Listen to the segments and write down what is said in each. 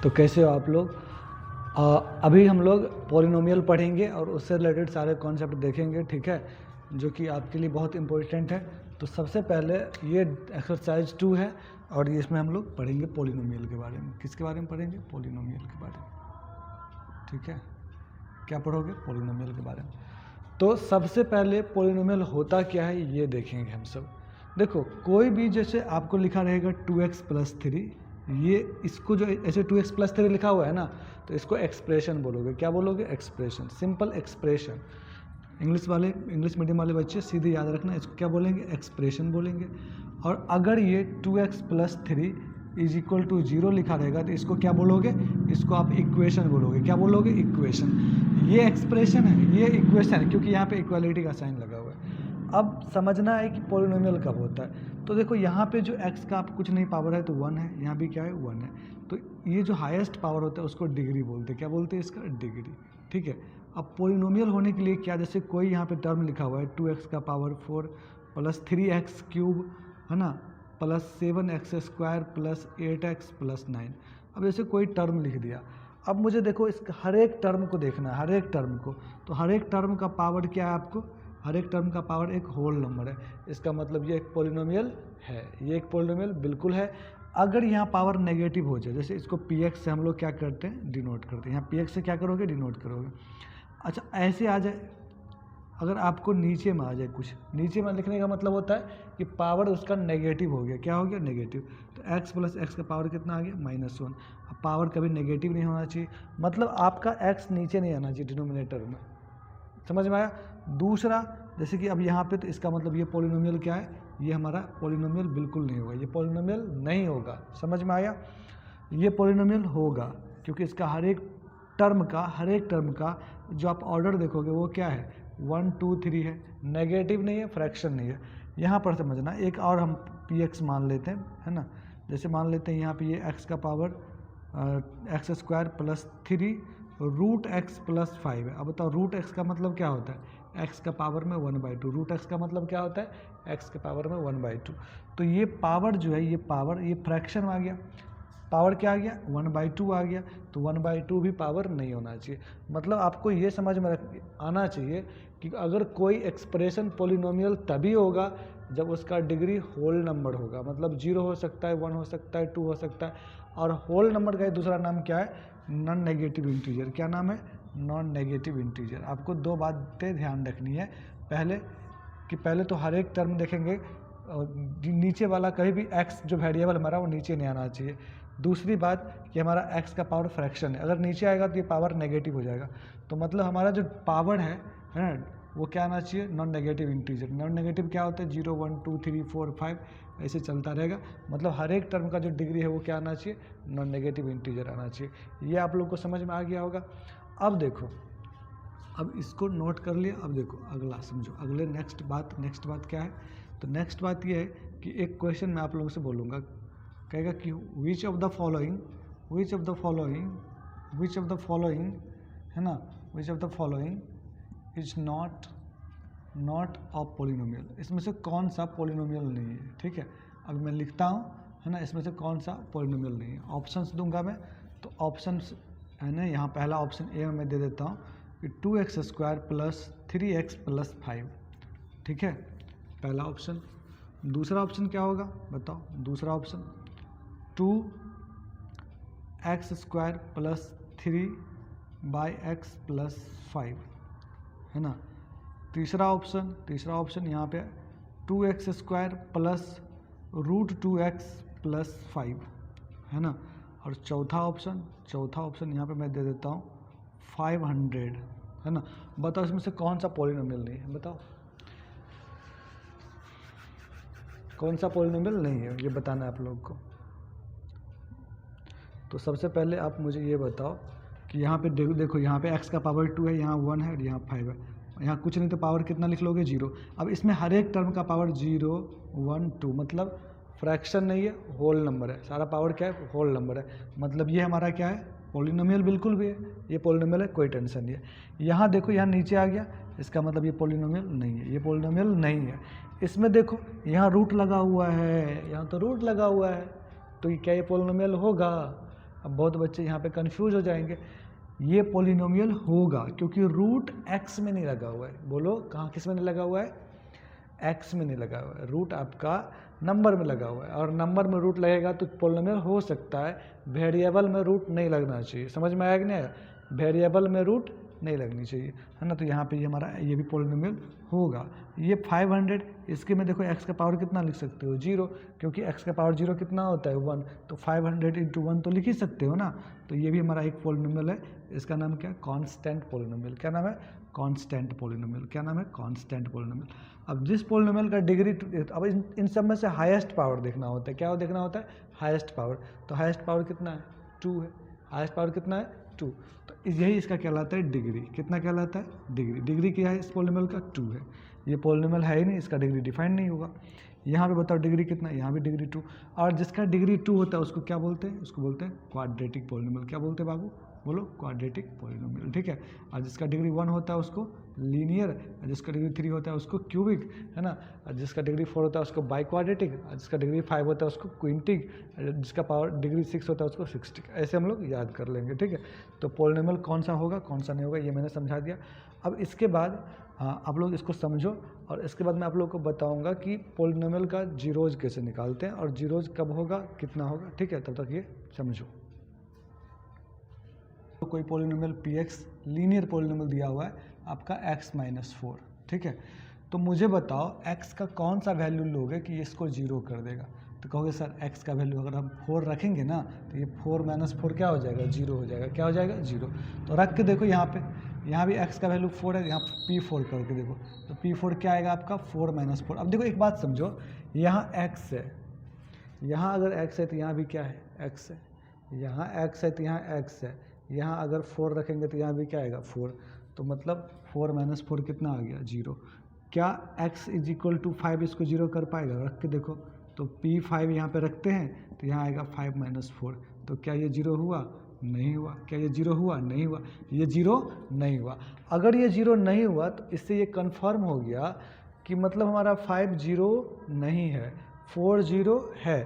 तो कैसे हो आप लोग। अभी हम लोग पॉलिनोमियल पढ़ेंगे और उससे रिलेटेड सारे कॉन्सेप्ट देखेंगे, ठीक है, जो कि आपके लिए बहुत इंपॉर्टेंट है। तो सबसे पहले ये एक्सरसाइज 2 है और इसमें हम लोग पढ़ेंगे पॉलिनोमियल के बारे में। किसके बारे में पढ़ेंगे? पॉलिनोमियल के बारे में, ठीक है। क्या पढ़ोगे? पॉलिनोमियल के बारे में। तो सबसे पहले पॉलिनोमियल होता क्या है ये देखेंगे हम सब। देखो, कोई भी जैसे आपको लिखा रहेगा 2x + 3, ये इसको जो ऐसे 2x + 3 लिखा हुआ है ना, तो इसको एक्सप्रेशन बोलोगे। क्या बोलोगे? Expression, simple expression. English medium वाले बच्चे सीधे याद रखना, इसको क्या बोलेंगे? एक्सप्रेशन बोलेंगे। और अगर ये 2x + 3 = 0 लिखा रहेगा तो इसको क्या बोलोगे? इसको आप इक्वेशन बोलोगे। क्या बोलोगे? इक्वेशन। ये एक्सप्रेशन है, ये इक्वेशन है, क्योंकि यहाँ पे इक्वालिटी का साइन लगा हुआ है। अब समझना है कि पॉलिनोमियल कब होता है। तो देखो, यहाँ पे जो x का कुछ नहीं पावर है तो 1 है, यहाँ भी क्या है? 1 है। तो ये जो हाईएस्ट पावर होता है उसको डिग्री बोलते हैं। क्या बोलते हैं? इसका डिग्री, ठीक है। अब पॉलिनोमियल होने के लिए क्या, जैसे कोई यहाँ पे टर्म लिखा हुआ है 2x का पावर 4 + 3x³ है ना, +7x² + 8x + 9। अब जैसे कोई टर्म लिख दिया, अब मुझे देखो इस हर एक टर्म को देखना है, हर एक टर्म को। तो हर एक टर्म का पावर क्या है आपको? हर एक टर्म का पावर एक होल नंबर है। इसका मतलब ये एक पॉलिनोमियल है, ये एक पॉलिनोमियल बिल्कुल है। अगर यहाँ पावर नेगेटिव हो जाए, जैसे इसको px से हम लोग क्या करते हैं? डिनोट करते हैं। यहाँ px से क्या करोगे? डिनोट करोगे। अच्छा, ऐसे आ जाए, अगर आपको नीचे में आ जाए कुछ, नीचे में लिखने का मतलब होता है कि पावर उसका नेगेटिव हो गया। क्या हो गया? नेगेटिव। तो x + x का पावर कितना आ गया? -1। अब पावर कभी नेगेटिव नहीं होना चाहिए, मतलब आपका x नीचे नहीं आना चाहिए डिनोमिनेटर में। समझ में आया? दूसरा, जैसे कि अब यहाँ पे, तो इसका मतलब ये पॉलिनोमियल क्या है? ये हमारा पॉलिनोमियल बिल्कुल नहीं होगा, ये पॉलिनोमियल नहीं होगा। समझ में आया? ये पॉलिनोमियल होगा क्योंकि इसका हर एक टर्म का जो आप ऑर्डर देखोगे वो क्या है? 1 2 3 है, नेगेटिव नहीं है, फ्रैक्शन नहीं है। यहाँ पर समझना, एक और हम px मान लेते हैं, है ना। जैसे मान लेते हैं यहाँ पे ये x का पावर x² + 3 √x + 5 है। अब बताओ √x का मतलब क्या होता है? x का पावर में 1/2। √x का मतलब क्या होता है? x के पावर में 1/2। तो ये पावर जो है, ये पावर, ये फ्रैक्शन आ गया। पावर क्या आ गया? 1/2 आ गया। तो 1/2 भी पावर नहीं होना चाहिए। मतलब आपको ये समझ में आना चाहिए कि अगर कोई एक्सप्रेशन पॉलिनोमियल तभी होगा जब उसका डिग्री होल नंबर होगा। मतलब 0 हो सकता है, 1 हो सकता है, 2 हो सकता है। और होल नंबर का दूसरा नाम क्या है? Non negative integer. क्या नाम है? Non negative integer. आपको दो बातें ध्यान रखनी है। पहले तो हर एक टर्म देखेंगे, नीचे वाला कहीं भी x जो वेरिएबल हमारा वो नीचे नहीं आना चाहिए। दूसरी बात कि हमारा x का पावर फ्रैक्शन है, अगर नीचे आएगा तो ये पावर नेगेटिव हो जाएगा। तो मतलब हमारा जो पावर है ना, वो क्या आना चाहिए? Non negative integer. Non negative क्या होता है? 0 1 2 3 4 5 ऐसे चलता रहेगा। मतलब हर एक टर्म का जो डिग्री है वो क्या आना चाहिए? नॉन नेगेटिव इंटीजर आना चाहिए। ये आप लोग को समझ में आ गया होगा। अब देखो, अब इसको नोट कर लिया। अब देखो अगला समझो, अगले नेक्स्ट बात क्या है? तो नेक्स्ट बात ये है कि एक क्वेश्चन मैं आप लोगों से बोलूँगा, कहेगा कि विच ऑफ द फॉलोइंग है ना, which of the following is not a polynomial. इसमें से कौन सा पॉलिनोमियल नहीं है? ठीक है, अब मैं लिखता हूँ, है ना, इसमें से कौन सा पॉलिनोमियल नहीं है। ऑप्शंस दूंगा मैं, तो ऑप्शंस है ना, यहाँ पहला ऑप्शन ए में मैं दे देता हूँ कि 2x² + 3x + 5, ठीक है, पहला ऑप्शन। दूसरा ऑप्शन क्या होगा बताओ? दूसरा ऑप्शन 2x² + 3/x + 5, है ना। तीसरा ऑप्शन यहाँ पे 2x² + √2x + 5, है ना। और चौथा ऑप्शन यहाँ पे मैं दे देता हूँ 500, है ना। बताओ इसमें से कौन सा पॉलिनोमियल नहीं है? बताओ कौन सा पॉलिनोमियल नहीं है, ये बताना है आप लोग को। तो सबसे पहले आप मुझे ये बताओ कि यहाँ पे देखो, यहाँ पे x का पावर 2 है, यहाँ 1 है और यहाँ 5 है। यहाँ कुछ नहीं तो पावर कितना लिख लोगे? 0। अब इसमें हर एक टर्म का पावर 0 1 2, मतलब फ्रैक्शन नहीं है, होल नंबर है। सारा पावर क्या है? होल नंबर है। मतलब ये हमारा क्या है? पॉलिनोमियल बिल्कुल भी है, ये पॉलिनोमियल है, कोई टेंशन नहीं है। यहाँ देखो, यहाँ नीचे आ गया, इसका मतलब ये पॉलिनोमियल नहीं है, ये पॉलिनोमियल नहीं है। इसमें देखो, यहाँ रूट लगा हुआ है, यहाँ तो रूट लगा हुआ है, तो क्या ये पॉलिनोमियल होगा? अब बहुत बच्चे यहाँ पे कंफ्यूज हो जाएंगे। ये पॉलिनोमियल होगा क्योंकि रूट एक्स में नहीं लगा हुआ है। बोलो कहाँ किस में नहीं लगा हुआ है? एक्स में नहीं लगा हुआ है। रूट आपका नंबर में लगा हुआ है, और नंबर में रूट लगेगा तो पॉलिनोमियल हो सकता है। वेरिएबल में रूट नहीं लगना चाहिए। समझ में आया कि नहीं आया? वेरिएबल में रूट नहीं लगनी चाहिए, है ना। तो यहाँ पे ये हमारा ये भी पॉलिनोमियल होगा। ये 500, इसके में देखो x का पावर कितना लिख सकते हो? 0, क्योंकि x का पावर 0 कितना होता है? 1। तो 500 इंटू 1 तो लिख ही सकते हो ना। तो ये भी हमारा एक पॉलिनोमियल है। इसका नाम क्या है? Constant polynomial. क्या नाम है? Constant polynomial. क्या नाम है? Constant polynomial. अब जिस पॉलिनोमियल का डिग्री, अब इन सब में से हाईएस्ट पावर देखना होता है। क्या देखना होता है? Highest power. तो हाईएस्ट पावर कितना है? 2 है। हाईएस्ट पावर कितना है? 2। तो यही इसका कहलाता है डिग्री। कितना कहलाता है? डिग्री। डिग्री क्या है इस पॉलिनोमियल का? 2 है। ये पॉलिनोमियल है ही नहीं, इसका डिग्री डिफाइन नहीं होगा। यहाँ पे बताओ डिग्री कितना है? यहाँ भी डिग्री 2। और जिसका डिग्री 2 होता है उसको क्या बोलते हैं? उसको बोलते हैं क्वाड्रेटिक पॉलिनोमियल। क्या बोलते हैं बाबू? बोलो क्वाड्रेटिक पॉलिनोमियल। ठीक है। और जिसका डिग्री 1 होता है उसको लीनियर, और जिसका डिग्री 3 होता है उसको क्यूबिक, है ना। और जिसका डिग्री 4 होता है उसको बाई क्वाड्रेटिक, और जिसका डिग्री 5 होता है उसको क्विंटिक, जिसका पावर डिग्री 6 होता है उसको सिक्सटिक। ऐसे हम लोग याद कर लेंगे। ठीक है। तो पॉलिनोमियल कौन सा होगा, कौन सा नहीं होगा, ये मैंने समझा दिया। अब इसके बाद आप लोग इसको समझो, और इसके बाद मैं आप लोगों को बताऊंगा कि पॉलिनोमियल का जीरोज कैसे निकालते हैं और जीरोज कब होगा, कितना होगा। ठीक है। तब तक ये समझो। तो कोई पॉलिनोमियल px लीनियर पॉलिनोमियल दिया हुआ है आपका x-4। ठीक है। तो मुझे बताओ x का कौन सा वैल्यू लोगे कि इसको 0 कर देगा। तो कहोगे सर x का वैल्यू अगर हम 4 रखेंगे ना तो ये 4 - 4 क्या हो जाएगा? 0 हो जाएगा। क्या हो जाएगा? 0। तो रख के देखो यहाँ पे, यहाँ भी x का वैल्यू 4 है, यहाँ p4 करके देखो। तो p4 क्या आएगा आपका? 4 - 4। अब देखो एक बात समझो, यहाँ x है, यहाँ अगर x है तो यहाँ भी क्या है? x है। यहाँ x है तो यहाँ x है। यहाँ अगर 4 रखेंगे तो यहाँ भी क्या आएगा? 4। तो मतलब 4 - 4 कितना आ गया? 0। क्या x = 5 इसको 0 कर पाएगा? रख के देखो। तो p5 यहाँ पे रखते हैं तो यहाँ आएगा 5 - 4। तो क्या ये 0 हुआ? नहीं हुआ। क्या ये 0 हुआ? नहीं हुआ। ये 0 नहीं हुआ। अगर ये 0 नहीं हुआ तो इससे ये कन्फर्म हो गया कि मतलब हमारा 5 0 नहीं है, 4 0 है।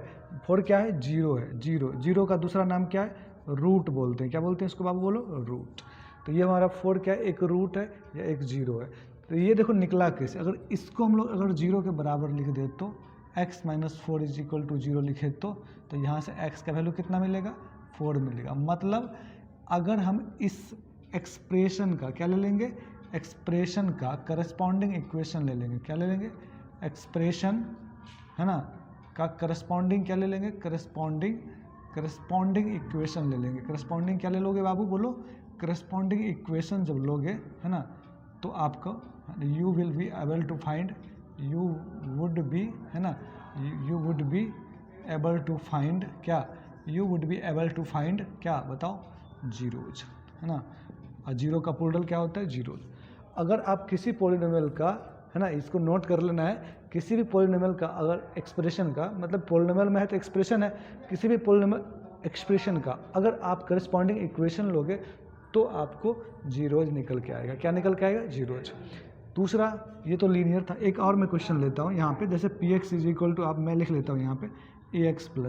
4 क्या है? 0 है। 0 का दूसरा नाम क्या है? रूट बोलते हैं। क्या बोलते हैं इसको बाबू? बोलो रूट। तो ये हमारा 4 क्या है? एक रूट है या एक 0 है। तो ये देखो निकला कैसे। अगर इसको हम लोग अगर 0 के बराबर लिख दे तो x - 4 = 0 लिखे तो यहाँ से x का वैल्यू कितना मिलेगा? 4 मिलेगा। मतलब अगर हम इस एक्सप्रेशन का क्या ले लेंगे? एक्सप्रेशन का करस्पॉन्डिंग इक्वेशन ले लेंगे। क्या ले लेंगे? एक्सप्रेशन, है ना, का करस्पॉन्डिंग क्या ले लेंगे? करस्पॉन्डिंग इक्वेशन ले लेंगे। करस्पॉन्डिंग क्या ले लोगे बाबू? बोलो करस्पॉन्डिंग इक्वेशन जब लोगे, है ना, तो आपको you will be able to find, you would be, है ना, you would be able to find क्या? You would be able to find क्या? बताओ? जीरोज, है ना। और जीरो का प्लूरल क्या होता है? जीरोज। अगर आप किसी पॉलिनोमियल का, है ना, इसको नोट कर लेना है, किसी भी पॉलिनोमियल का अगर एक्सप्रेशन का, मतलब पॉलिनोमियल में है तो एक्सप्रेशन है, किसी भी पॉलिनोमियल एक्सप्रेशन का अगर आप करस्पॉन्डिंग इक्वेशन लोगे तो आपको जीरोज निकल के आएगा। क्या निकल के आएगा? जीरोज। दूसरा, ये तो लीनियर था। एक और मैं क्वेश्चन लेता हूँ यहाँ पे, जैसे px = आप मैं लिख लेता हूँ यहाँ पे ax + b,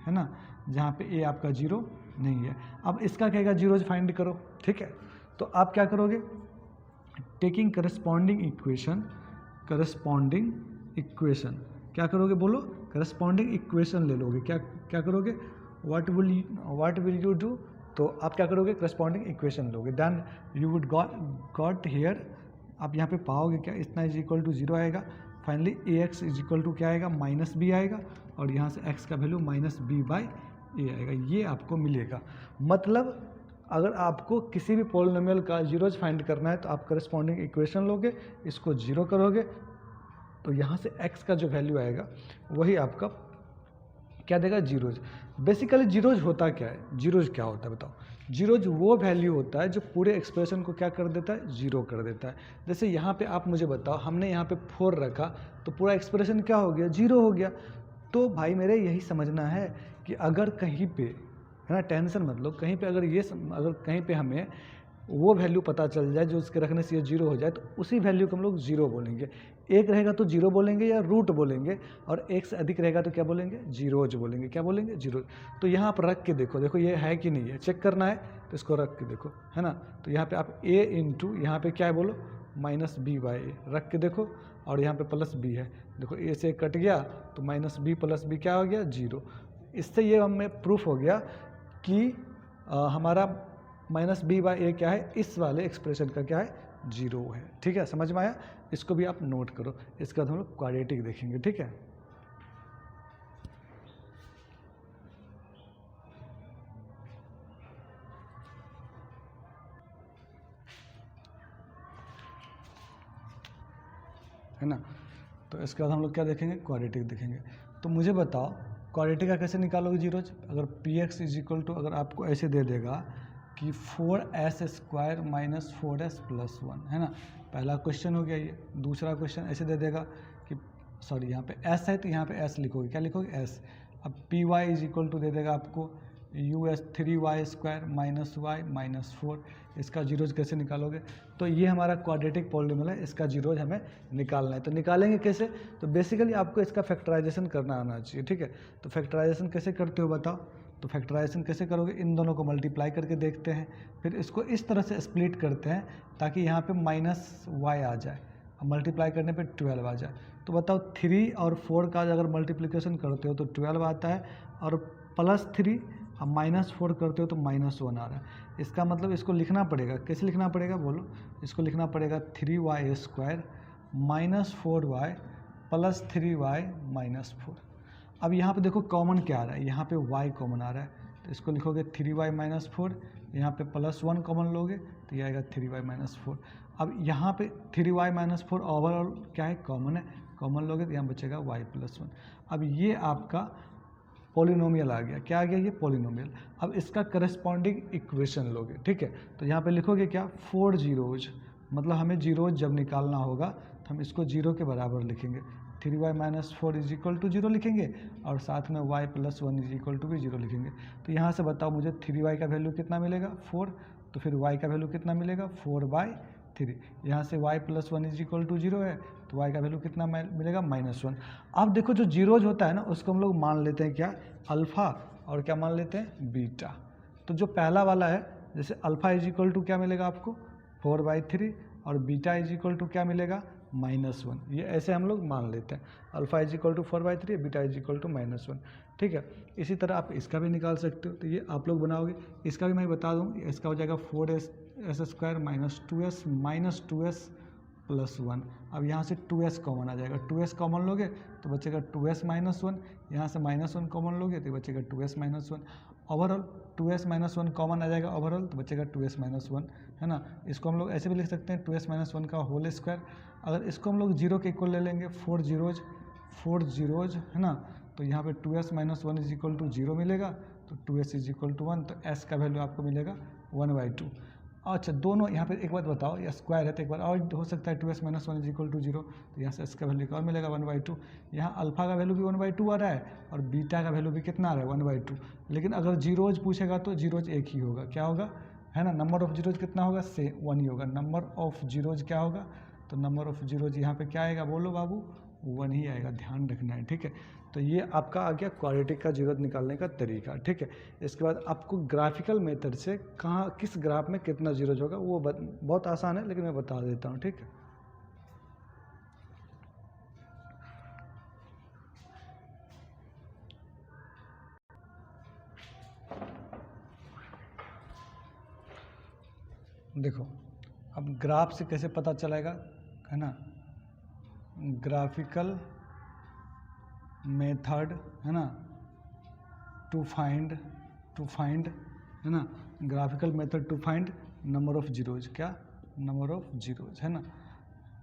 है ना, जहाँ पे a आपका 0 नहीं है। अब इसका कहेगा जीरोज फाइंड करो। ठीक है। तो आप क्या करोगे? टेकिंग करस्पॉन्डिंग इक्वेशन क्या करोगे? बोलो करस्पॉन्डिंग इक्वेशन ले लोगे। क्या करोगे? What will you do? तो आप क्या करोगे? करस्पॉन्डिंग इक्वेशन लोगे। Then you would got here, आप यहाँ पे पाओगे क्या? इतना = 0 आएगा। फाइनली ax = क्या आएगा? -b आएगा, और यहाँ से x का वैल्यू -b/a आएगा। ये आपको मिलेगा। मतलब अगर आपको किसी भी पॉलिनोमियल का जीरोज फाइंड करना है तो आप करस्पॉन्डिंग इक्वेशन लोगे, इसको 0 करोगे, तो यहाँ से x का जो वैल्यू आएगा वही आपका क्या देगा? जीरोज। बेसिकली जीरोज होता क्या है? जीरोज क्या होता है बताओ? जीरोज वो वैल्यू होता है जो पूरे एक्सप्रेशन को क्या कर देता है? 0 कर देता है। जैसे यहाँ पे आप मुझे बताओ, हमने यहाँ पे 4 रखा तो पूरा एक्सप्रेशन क्या हो गया? 0 हो गया। तो भाई मेरे यही समझना है कि अगर कहीं पे, है ना, टेंशन मत लो, कहीं पे अगर कहीं पे हमें वो वैल्यू पता चल जाए जो उसके रखने से ये 0 हो जाए, तो उसी वैल्यू को हम लोग 0 बोलेंगे। एक रहेगा तो 0 बोलेंगे या रूट बोलेंगे, और एक से अधिक रहेगा तो क्या बोलेंगे, जीरोज बोलेंगे। क्या बोलेंगे, जीरो। तो यहाँ पर रख के देखो, देखो ये है कि नहीं है, चेक करना है तो इसको रख के देखो, है ना। तो यहाँ पे आप a इंटू यहाँ पर क्या है बोलो, माइनस बी बाई ए रख के देखो, और यहाँ पे प्लस बी है, देखो a से कट गया तो माइनस बी प्लस बी क्या हो गया, 0। इससे ये हमें प्रूफ हो गया कि हमारा माइनस बी बाई ए क्या है, इस वाले एक्सप्रेशन का क्या है, 0 है। ठीक है, समझ में आया। इसको भी आप नोट करो। इसके बाद हम लोग क्वाड्रेटिक देखेंगे। ठीक है, है ना। तो इसके बाद हम लोग क्या देखेंगे, क्वाड्रेटिक देखेंगे। तो मुझे बताओ क्वाड्रेटिक का कैसे निकालोगे जीरोज। अगर p x is equal to, अगर आपको ऐसे दे देगा कि 4s² माइनस 4s प्लस 1, है ना। पहला क्वेश्चन हो गया ये। दूसरा क्वेश्चन ऐसे दे देगा कि सॉरी यहाँ पे s है तो यहाँ पे s लिखोगे, क्या लिखोगे, s। अब P Y is equal to दे देगा आपको us 3y² minus Y minus 4। इसका जीरोज कैसे निकालोगे। तो ये हमारा क्वाड्रेटिक पॉलिनोमियल है, इसका जीरोज हमें निकालना है। तो निकालेंगे कैसे, तो बेसिकली आपको इसका फैक्टराइजेशन करना आना चाहिए। ठीक है, तो फैक्टराइजेशन कैसे करते हो बताओ। तो फैक्टराइजेशन कैसे करोगे, इन दोनों को मल्टीप्लाई करके देखते हैं, फिर इसको इस तरह से स्प्लिट करते हैं ताकि यहाँ पे माइनस वाई आ जाए, अब मल्टीप्लाई करने पे 12 आ जाए। तो बताओ 3 और 4 का अगर मल्टीप्लिकेशन करते हो तो 12 आता है, और प्लस 3 अब माइनस 4 करते हो तो -1 आ रहा है। इसका मतलब इसको लिखना पड़ेगा, कैसे लिखना पड़ेगा बोलो। इसको लिखना पड़ेगा 3y² minus 4y plus 3y minus 4। अब यहाँ पे देखो कॉमन क्या आ रहा है, यहाँ पे y कॉमन आ रहा है, तो इसको लिखोगे 3y माइनस 4, यहाँ पे +1 कॉमन लोगे तो ये आएगा 3y माइनस 4। अब यहाँ पे 3y माइनस 4 ओवरऑल क्या है, कॉमन है, कॉमन लोगे तो यहाँ बचेगा y + 1। अब ये आपका पॉलिनोमियल आ गया, क्या आ गया, ये पॉलिनोमियल। अब इसका करस्पॉन्डिंग इक्वेशन लोगे। ठीक है, तो यहाँ पे लिखोगे क्या, 4 जीरोज, मतलब हमें जीरोज जब निकालना होगा तो हम इसको 0 के बराबर लिखेंगे। 3y minus 4 is equal to 0 लिखेंगे, और साथ में y + 1 इज इक्वल टू भी 0 लिखेंगे। तो यहाँ से बताओ मुझे 3y का वैल्यू कितना मिलेगा, 4, तो फिर y का वैल्यू कितना मिलेगा, 4/3। यहाँ से y + 1 इज इक्वल टू 0 है, तो y का वैल्यू कितना मिलेगा, -1। अब देखो जो जीरोज होता है ना, उसको हम लोग मान लेते हैं क्या, अल्फ़ा, और क्या मान लेते हैं, बीटा। तो जो पहला वाला है, जैसे अल्फ़ा इज इक्वल टू क्या मिलेगा आपको, 4/3, और बीटा इज इक्वल टू क्या मिलेगा, -1। ये ऐसे हम लोग मान लेते हैं, alpha is equal to 4/3, beta is equal to -1। ठीक है, इसी तरह आप इसका भी निकाल सकते हो। तो ये आप लोग बनाओगे, इसका भी मैं बता दूँ, इसका हो जाएगा 4s² minus 2s minus 2s plus 1। अब यहाँ से 2s कॉमन आ जाएगा, 2s कॉमन लोगे तो बचेगा 2s माइनस 1, यहाँ से -1 कॉमन लोगे तो बचेगा 2s minus 1। Overall 2s minus 1 common आ जाएगा ओवरऑल, तो बचेगा 2s माइनस 1, है ना। इसको हम लोग ऐसे भी लिख सकते हैं 2s माइनस 1 का होल स्क्वायर। अगर इसको हम लोग 0 के इक्वल ले लेंगे, 4 जीरोज, है ना, तो यहाँ पे 2s minus 1 is equal to 0 मिलेगा, तो 2s इज इक्वल टू 1, तो s का वैल्यू आपको मिलेगा 1/2। अच्छा, दोनों यहाँ पे एक बात बताओ, या स्क्वायर है तो एक बार और हो सकता है 2s minus 1 is equal to 0, तो यहाँ से s का वैल्यू और मिलेगा 1/2। यहाँ अल्फ़ा का वैल्यू भी 1/2 आ रहा है, और बीटा का वैल्यू भी कितना आ रहा है, 1/2। लेकिन अगर जीरोज पूछेगा तो जीरोज एक ही होगा, क्या होगा, है ना, नंबर ऑफ जीरोज कितना होगा, से 1 ही होगा। नंबर ऑफ जीरोज क्या होगा, तो नंबर ऑफ जीरोज यहाँ पे क्या आएगा, बोलो बाबू, 1 ही आएगा, ध्यान रखना है। ठीक है, तो ये आपका आ गया क्वाड्रेटिक का जीरोज निकालने का तरीका। ठीक है, इसके बाद आपको ग्राफिकल मेथड से कहाँ किस ग्राफ में कितना जीरोज होगा वो बहुत आसान है, लेकिन मैं बता देता हूँ। ठीक है, देखो अब ग्राफ से कैसे पता चलेगा, है ना, ग्राफिकल मेथड, है ना, टू फाइंड, है ना, graphical method to find number of zeros, क्या, नंबर ऑफ जीरोज, है ना,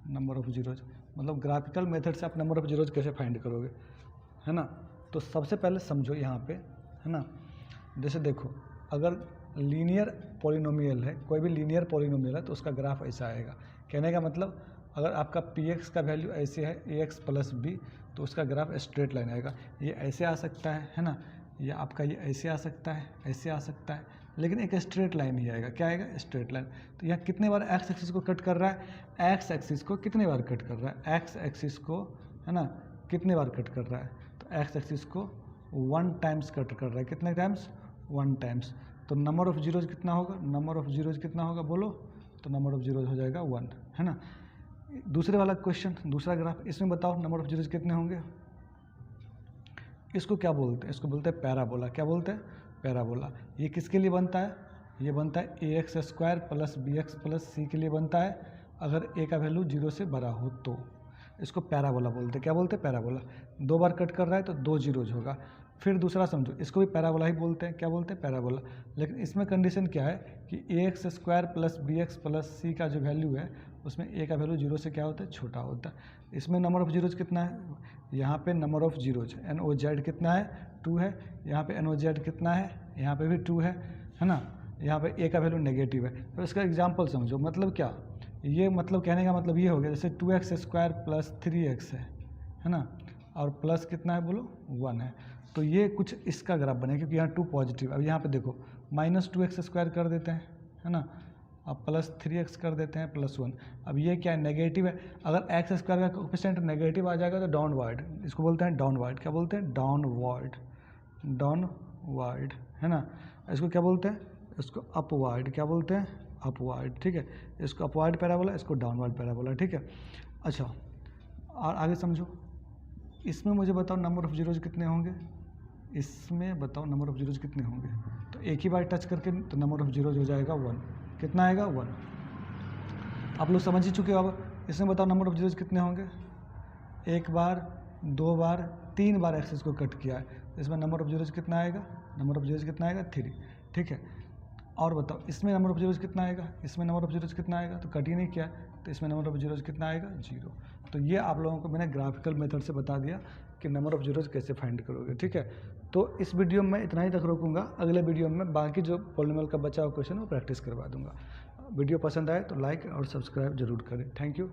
नंबर ऑफ जीरोज, मतलब ग्राफिकल मेथड से आप नंबर ऑफ जीरोज कैसे फाइंड करोगे, है ना। तो सबसे पहले समझो यहाँ पे, है ना, जैसे देखो अगर लीनियर पॉलिनोमियल है, कोई भी लीनियर पॉलिनोमियल है तो उसका ग्राफ ऐसा आएगा। कहने का मतलब अगर आपका px का वैल्यू ऐसे है ax + b, तो उसका ग्राफ स्ट्रेट लाइन आएगा। ये ऐसे आ सकता है ना, या आपका ये ऐसे आ सकता है, ऐसे आ सकता है, लेकिन एक स्ट्रेट लाइन ही आएगा। क्या आएगा? Straight line. तो यहाँ कितने बार एक्स एक्सिस को कट कर रहा है? एक्स एक्सिस को कितने बार कट कर रहा है? एक्स एक्सिस को, है ना, कितने बार कट कर रहा है? तो एक्स एक्सिस को 1 टाइम्स कट कर रहा है। कितने टाइम्स? 1 टाइम्स। तो नंबर ऑफ जीरोज कितना होगा? नंबर ऑफ जीरोज कितना होगा बोलो? तो नंबर ऑफ जीरोज हो जाएगा 1, है ना। दूसरे वाला क्वेश्चन, दूसरा ग्राफ, इसमें बताओ नंबर ऑफ जीरोज कितने होंगे? इसको क्या बोलते हैं? इसको बोलते हैं पैराबोला। क्या बोलते हैं? पैराबोला। ये किसके लिए बनता है? ये बनता है ax² plus bx plus c के लिए बनता है, अगर a का वैल्यू 0 से बड़ा हो तो। इसको पैराबोला बोलते हैं। क्या बोलते हैं? पैराबोला। 2 बार कट कर रहा है तो 2 जीरोज होगा। फिर दूसरा समझो, इसको भी पैराबोला ही बोलते हैं। क्या बोलते हैं? पैराबोला। लेकिन इसमें कंडीशन क्या है कि ax² plus bx plus c का जो वैल्यू है उसमें a का वैल्यू 0 से क्या होता है? छोटा होता है। इसमें नंबर ऑफ जीरोज कितना है? यहाँ पे नंबर ऑफ जीरोज NOZ कितना है? 2 है। यहाँ पे NOZ कितना है? यहाँ पे भी 2 है ना। यहाँ पे a का वैल्यू नेगेटिव है। तो इसका एग्जांपल समझो, मतलब क्या, ये मतलब कहने का मतलब ये हो गया जैसे 2x² प्लस 3x है ना, और प्लस कितना है बोलो? 1 है। तो ये कुछ इसका ग्राफ बनेगा क्योंकि यहाँ 2 पॉजिटिव। अब यहाँ पे देखो -2x² कर देते हैं, है ना, अब प्लस 3x कर देते हैं प्लस 1। अब ये क्या है? नेगेटिव है। अगर x² का कोएफिशिएंट नेगेटिव आ जाएगा तो डाउनवर्ड, इसको बोलते हैं डाउनवर्ड। क्या बोलते हैं? डाउनवर्ड। डाउनवर्ड, है ना। इसको क्या बोलते हैं? इसको अपवर्ड। क्या बोलते हैं? अपवर्ड। ठीक है, इसको अपवर्ड पैराबोला, इसको डाउनवर्ड पैराबोला। ठीक है, अच्छा, और आगे समझो। इसमें मुझे बताओ नंबर ऑफ जीरोज कितने होंगे? इसमें बताओ नंबर ऑफ जीरोज कितने होंगे? तो एक ही बार टच करके तो नंबर ऑफ जीरोज हो जाएगा 1। कितना आएगा? 1। आप लोग समझ ही चुके हो। अब इसमें बताओ नंबर ऑफ जीरोज कितने होंगे? 1 बार, 2 बार, 3 बार एक्सिस को कट किया है, इसमें नंबर ऑफ जीरोज कितना आएगा? नंबर ऑफ जीरोज कितना आएगा? 3। ठीक है, और बताओ इसमें नंबर ऑफ जीरोज कितना आएगा? इसमें नंबर ऑफ जीरोज कितना आएगा? तो कट ही नहीं किया, तो इसमें नंबर ऑफ जीरोज कितना आएगा? 0। तो ये आप लोगों को मैंने ग्राफिकल मेथड से बता दिया कि नंबर ऑफ जीरोज कैसे फाइंड करोगे। ठीक है, तो इस वीडियो में इतना ही तक रोकूंगा। अगले वीडियो में बाकी जो पॉलिनोमियल का बचा हुआ क्वेश्चन वो प्रैक्टिस करवा दूंगा। वीडियो पसंद आए तो लाइक और सब्सक्राइब जरूर करें। Thank you.